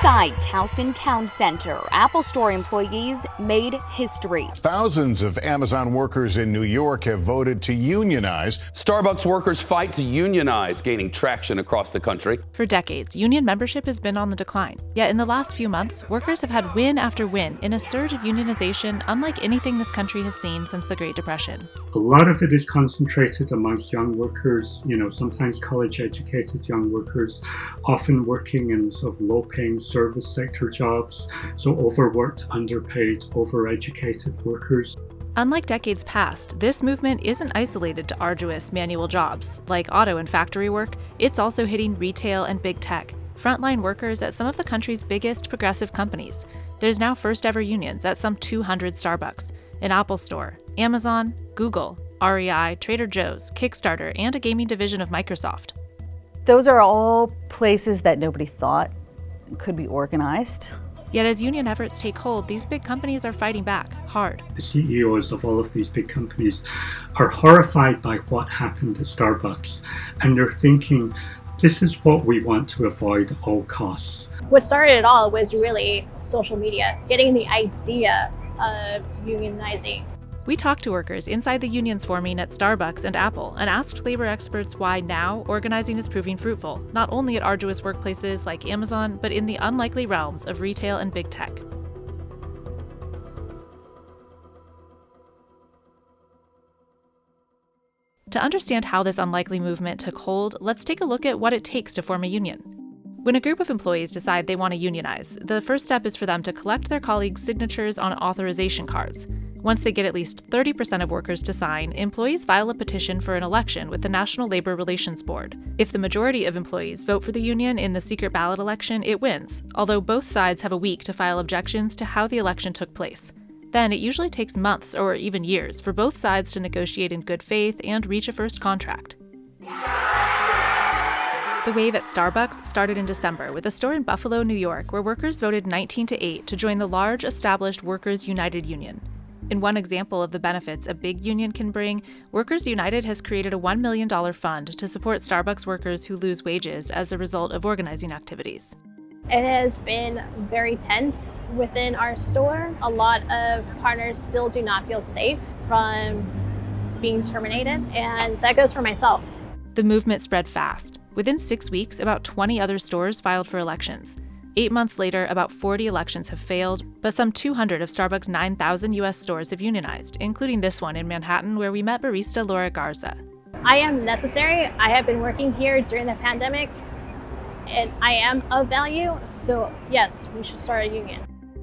Inside Towson Town Center, Apple Store employees made history. Thousands of Amazon workers in New York have voted to unionize. Starbucks workers fight to unionize, gaining traction across the country. For decades, union membership has been on the decline. Yet in the last few months, workers have had win after win in a surge of unionization unlike anything this country has seen since the Great Depression. A lot of it is concentrated amongst young workers, sometimes college-educated young workers, often working in sort of low-paying service sector jobs, so overworked, underpaid, overeducated workers. Unlike decades past, this movement isn't isolated to arduous manual jobs. Like auto and factory work, it's also hitting retail and big tech, frontline workers at some of the country's biggest progressive companies. There's now first-ever unions at some 200 Starbucks, an Apple Store, Amazon, Google, REI, Trader Joe's, Kickstarter, and a gaming division of Microsoft. Those are all places that nobody thought could be organized. Yet as union efforts take hold, these big companies are fighting back, hard. The CEOs of all of these big companies are horrified by what happened at Starbucks, and they're thinking, this is what we want to avoid at all costs. What started it all was really social media, getting the idea of unionizing. We talked to workers inside the unions forming at Starbucks and Apple and asked labor experts why now organizing is proving fruitful, not only at arduous workplaces like Amazon, but in the unlikely realms of retail and big tech. To understand how this unlikely movement took hold, let's take a look at what it takes to form a union. When a group of employees decide they want to unionize, the first step is for them to collect their colleagues' signatures on authorization cards. Once they get at least 30% of workers to sign, employees file a petition for an election with the National Labor Relations Board. If the majority of employees vote for the union in the secret ballot election, it wins, although both sides have a week to file objections to how the election took place. Then it usually takes months or even years for both sides to negotiate in good faith and reach a first contract. The wave at Starbucks started in December with a store in Buffalo, New York, where workers voted 19-8 to join the large established Workers United Union. In one example of the benefits a big union can bring, Workers United has created a $1 million fund to support Starbucks workers who lose wages as a result of organizing activities. It has been very tense within our store. A lot of partners still do not feel safe from being terminated, and that goes for myself. The movement spread fast. Within 6 weeks, about 20 other stores filed for elections. 8 months later, about 40 elections have failed, but some 200 of Starbucks' 9,000 U.S. stores have unionized, including this one in Manhattan, where we met barista Laura Garza. I am necessary. I have been working here during the pandemic, and I am of value, so yes, we should start a union.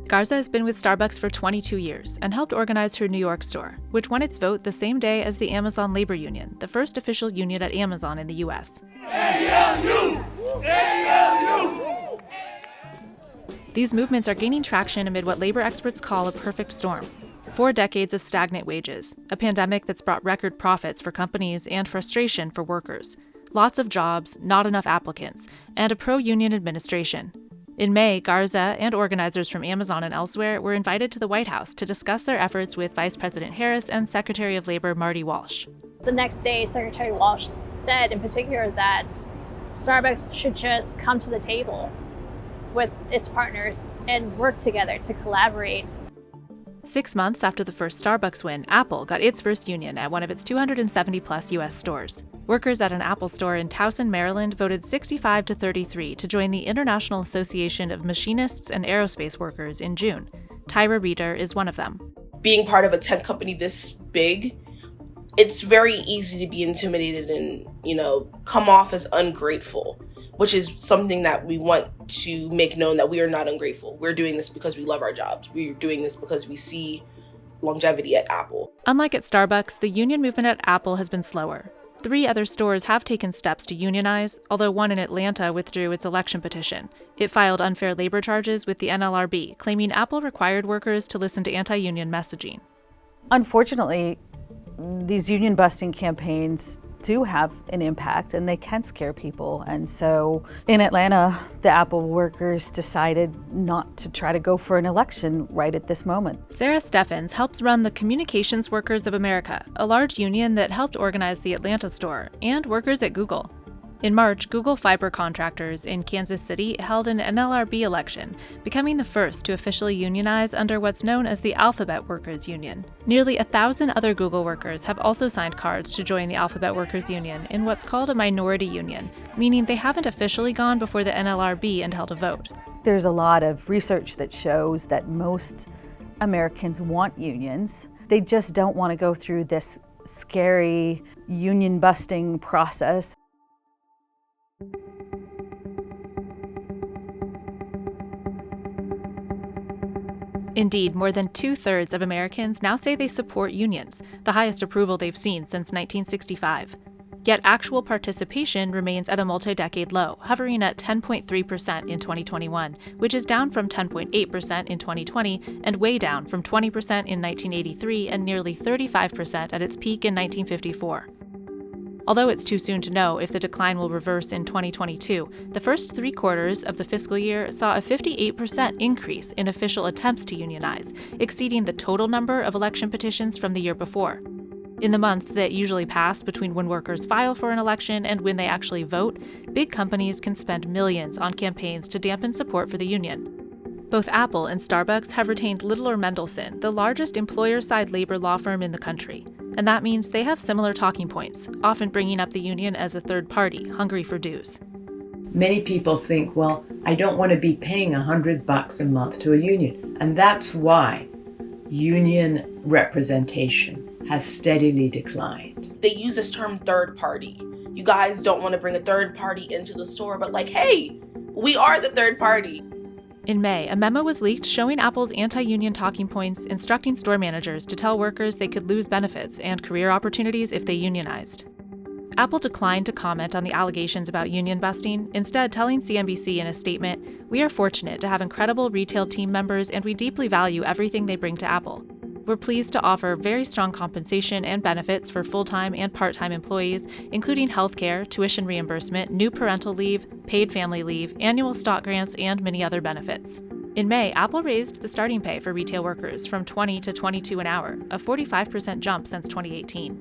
Garza has been with Starbucks for 22 years and helped organize her New York store, which won its vote the same day as the Amazon Labor Union, the first official union at Amazon in the U.S. AMU! AMU! These movements are gaining traction amid what labor experts call a perfect storm. 4 decades of stagnant wages, a pandemic that's brought record profits for companies and frustration for workers, lots of jobs, not enough applicants, and a pro-union administration. In May, Garza and organizers from Amazon and elsewhere were invited to the White House to discuss their efforts with Vice President Harris and Secretary of Labor Marty Walsh. The next day, Secretary Walsh said in particular that Starbucks should just come to the table with its partners and work together to collaborate. 6 months after the first Starbucks win, Apple got its first union at one of its 270-plus U.S. stores. Workers at an Apple store in Towson, Maryland voted 65-33 to join the International Association of Machinists and Aerospace Workers in June. Tyra Reeder is one of them. Being part of a tech company this big, it's very easy to be intimidated and, come off as ungrateful, which is something that we want to make known that we are not ungrateful. We're doing this because we love our jobs. We're doing this because we see longevity at Apple. Unlike at Starbucks, the union movement at Apple has been slower. 3 other stores have taken steps to unionize, although one in Atlanta withdrew its election petition. It filed unfair labor charges with the NLRB, claiming Apple required workers to listen to anti-union messaging. Unfortunately, these union-busting campaigns do have an impact and they can scare people. And so in Atlanta, the Apple workers decided not to try to go for an election right at this moment. Sarah Steffens helps run the Communications Workers of America, a large union that helped organize the Atlanta store, and workers at Google. In March, Google fiber contractors in Kansas City held an NLRB election, becoming the first to officially unionize under what's known as the Alphabet Workers Union. Nearly 1,000 other Google workers have also signed cards to join the Alphabet Workers Union in what's called a minority union, meaning they haven't officially gone before the NLRB and held a vote. There's a lot of research that shows that most Americans want unions. They just don't want to go through this scary union busting process. Indeed, more than 2/3 of Americans now say they support unions, the highest approval they've seen since 1965. Yet actual participation remains at a multi-decade low, hovering at 10.3% in 2021, which is down from 10.8% in 2020 and way down from 20% in 1983 and nearly 35% at its peak in 1954. Although it's too soon to know if the decline will reverse in 2022, the first 3 quarters of the fiscal year saw a 58% increase in official attempts to unionize, exceeding the total number of election petitions from the year before. In the months that usually pass between when workers file for an election and when they actually vote, big companies can spend millions on campaigns to dampen support for the union. Both Apple and Starbucks have retained Littler Mendelson, the largest employer-side labor law firm in the country. And that means they have similar talking points, often bringing up the union as a third party, hungry for dues. Many people think, well, I don't want to be paying $100 a month to a union. And that's why union representation has steadily declined. They use this term third party. You guys don't want to bring a third party into the store, but like, hey, we are the third party. In May, a memo was leaked showing Apple's anti-union talking points, instructing store managers to tell workers they could lose benefits and career opportunities if they unionized. Apple declined to comment on the allegations about union busting, instead telling CNBC in a statement, "We are fortunate to have incredible retail team members and we deeply value everything they bring to Apple. We're pleased to offer very strong compensation and benefits for full-time and part-time employees, including healthcare, tuition reimbursement, new parental leave, paid family leave, annual stock grants, and many other benefits." In May, Apple raised the starting pay for retail workers from $20 to $22 an hour, a 45% jump since 2018.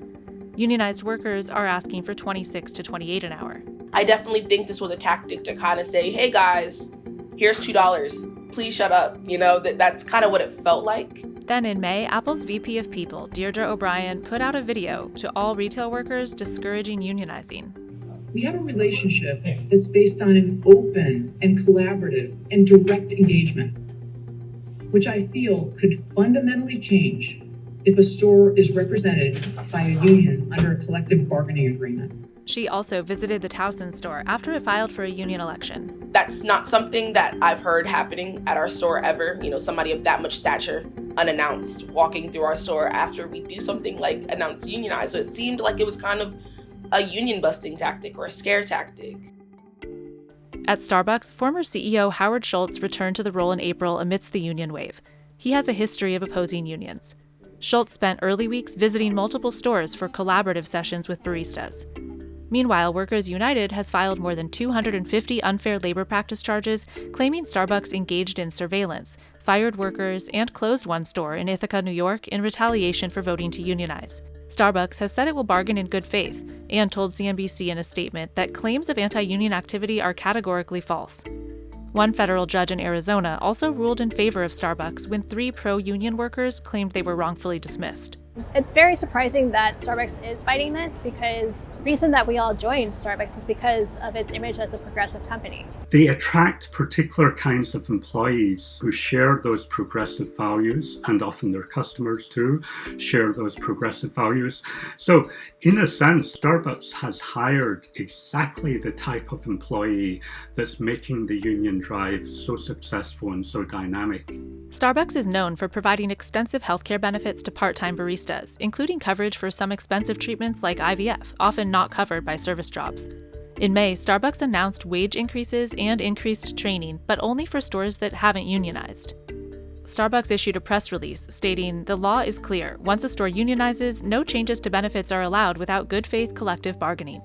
Unionized workers are asking for $26 to $28 an hour. I definitely think this was a tactic to kind of say, hey guys, here's $2. Please shut up. You know, that's kind of what it felt like. Then in May, Apple's VP of People, Deirdre O'Brien, put out a video to all retail workers discouraging unionizing. We have a relationship that's based on an open and collaborative and direct engagement, which I feel could fundamentally change if a store is represented by a union under a collective bargaining agreement. She also visited the Towson store after it filed for a union election. That's not something that I've heard happening at our store ever. You know, somebody of that much stature, unannounced, walking through our store after we do something like announce unionize. So it seemed like it was kind of a union busting tactic or a scare tactic. At Starbucks, former CEO Howard Schultz returned to the role in April amidst the union wave. He has a history of opposing unions. Schultz spent early weeks visiting multiple stores for collaborative sessions with baristas. Meanwhile, Workers United has filed more than 250 unfair labor practice charges, claiming Starbucks engaged in surveillance, fired workers, and closed one store in Ithaca, New York, in retaliation for voting to unionize. Starbucks has said it will bargain in good faith and told CNBC in a statement that claims of anti-union activity are categorically false. One federal judge in Arizona also ruled in favor of Starbucks when 3 pro-union workers claimed they were wrongfully dismissed. It's very surprising that Starbucks is fighting this because the reason that we all joined Starbucks is because of its image as a progressive company. They attract particular kinds of employees who share those progressive values, and often their customers too share those progressive values. So in a sense, Starbucks has hired exactly the type of employee that's making the union drive so successful and so dynamic. Starbucks is known for providing extensive healthcare benefits to part-time baristas, including coverage for some expensive treatments like IVF, often not covered by service jobs. In May, Starbucks announced wage increases and increased training, but only for stores that haven't unionized. Starbucks issued a press release stating, "The law is clear. Once a store unionizes, no changes to benefits are allowed without good faith collective bargaining."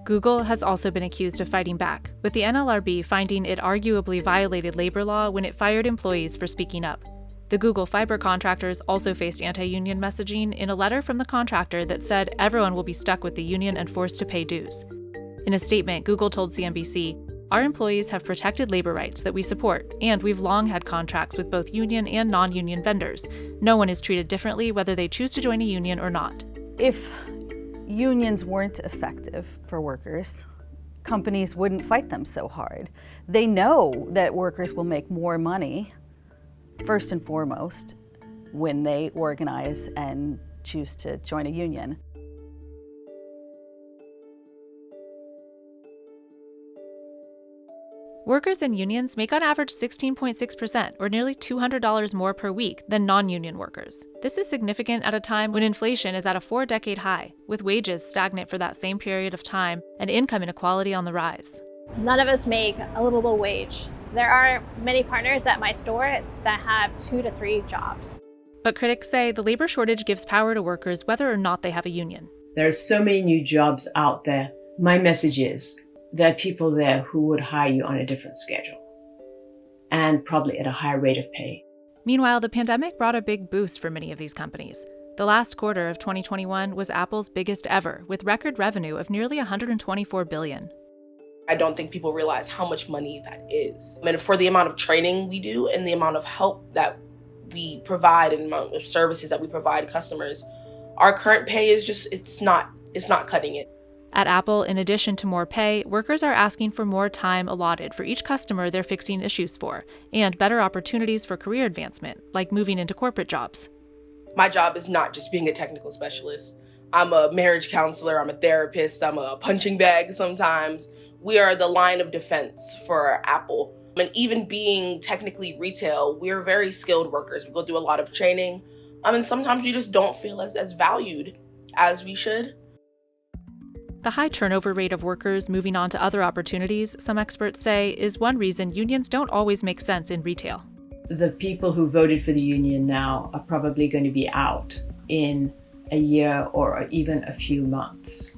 Google has also been accused of fighting back, with the NLRB finding it arguably violated labor law when it fired employees for speaking up. The Google fiber contractors also faced anti-union messaging in a letter from the contractor that said everyone will be stuck with the union and forced to pay dues. In a statement, Google told CNBC, "Our employees have protected labor rights that we support, and we've long had contracts with both union and non-union vendors. No one is treated differently whether they choose to join a union or not." If unions weren't effective for workers, companies wouldn't fight them so hard. They know that workers will make more money, first and foremost, when they organize and choose to join a union. Workers in unions make on average 16.6%, or nearly $200 more per week than non-union workers. This is significant at a time when inflation is at a 4-decade high, with wages stagnant for that same period of time and income inequality on the rise. None of us make a livable wage. There are many partners at my store that have 2 to 3 jobs. But critics say the labor shortage gives power to workers whether or not they have a union. There are so many new jobs out there. My message is, there are people there who would hire you on a different schedule and probably at a higher rate of pay. Meanwhile, the pandemic brought a big boost for many of these companies. The last quarter of 2021 was Apple's biggest ever, with record revenue of nearly $124 billion. I don't think people realize how much money that is. I mean, for the amount of training we do and the amount of help that we provide and the amount of services that we provide customers, our current pay is just, it's not cutting it. At Apple, in addition to more pay, workers are asking for more time allotted for each customer they're fixing issues for, and better opportunities for career advancement, like moving into corporate jobs. My job is not just being a technical specialist. I'm a marriage counselor, I'm a therapist, I'm a punching bag sometimes. We are the line of defense for Apple. And even being technically retail, we're very skilled workers. We go through a lot of training. And sometimes we just don't feel as valued as we should. The high turnover rate of workers moving on to other opportunities, some experts say, is one reason unions don't always make sense in retail. The people who voted for the union now are probably going to be out in a year or even a few months.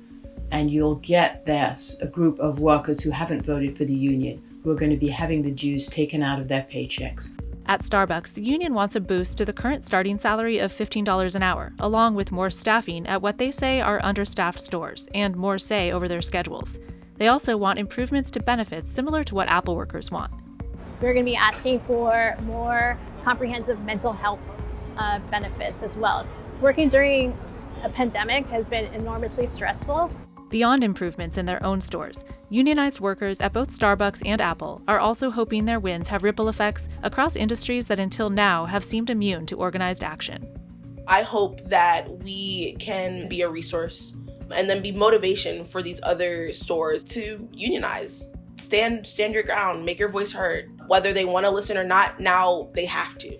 And you'll get this, a group of workers who haven't voted for the union, who are going to be having the dues taken out of their paychecks. At Starbucks, the union wants a boost to the current starting salary of $15 an hour, along with more staffing at what they say are understaffed stores and more say over their schedules. They also want improvements to benefits similar to what Apple workers want. We're going to be asking for more comprehensive mental health benefits as well. Working during a pandemic has been enormously stressful. Beyond improvements in their own stores, unionized workers at both Starbucks and Apple are also hoping their wins have ripple effects across industries that until now have seemed immune to organized action. I hope that we can be a resource and then be motivation for these other stores to unionize. Stand your ground, make your voice heard. Whether they want to listen or not, now they have to.